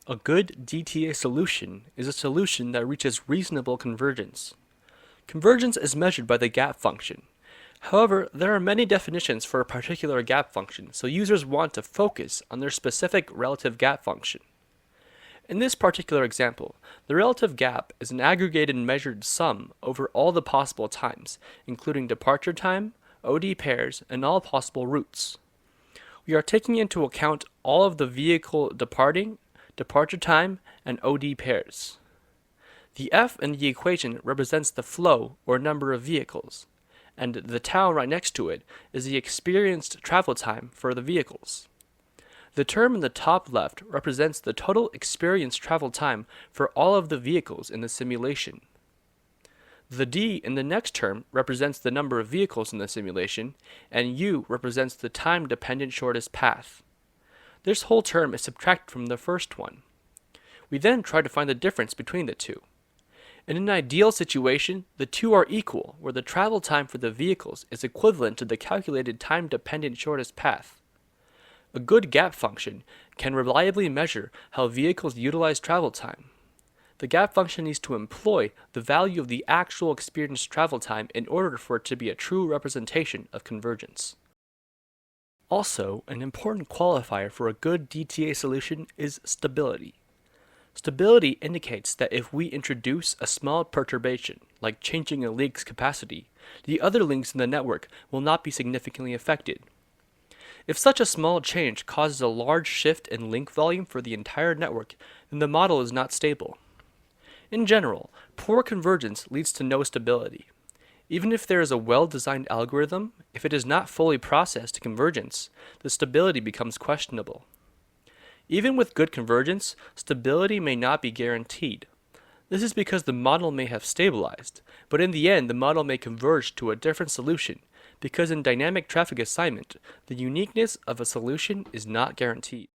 A good DTA solution is a solution that reaches reasonable convergence. Convergence is measured by the gap function. However, there are many definitions for a particular gap function, so users want to focus on their specific relative gap function. In this particular example, the relative gap is an aggregated measured sum over all the possible times, including departure time, OD pairs, and all possible routes. We are taking into account all of the vehicle departing, departure time, and OD pairs. The F in the equation represents the flow or number of vehicles, and the tau right next to it is the experienced travel time for the vehicles. The term in the top left represents the total experienced travel time for all of the vehicles in the simulation. The D in the next term represents the number of vehicles in the simulation, and U represents the time-dependent shortest path. This whole term is subtracted from the first one. We then try to find the difference between the two. In an ideal situation, the two are equal, where the travel time for the vehicles is equivalent to the calculated time-dependent shortest path. A good gap function can reliably measure how vehicles utilize travel time. The gap function needs to employ the value of the actual experienced travel time in order for it to be a true representation of convergence. Also, an important qualifier for a good DTA solution is stability. Stability indicates that if we introduce a small perturbation, like changing a link's capacity, the other links in the network will not be significantly affected. If such a small change causes a large shift in link volume for the entire network, then the model is not stable. In general, poor convergence leads to no stability. Even if there is a well-designed algorithm, if it is not fully processed to convergence, the stability becomes questionable. Even with good convergence, stability may not be guaranteed. This is because the model may have stabilized, but in the end the model may converge to a different solution, because in dynamic traffic assignment, the uniqueness of a solution is not guaranteed.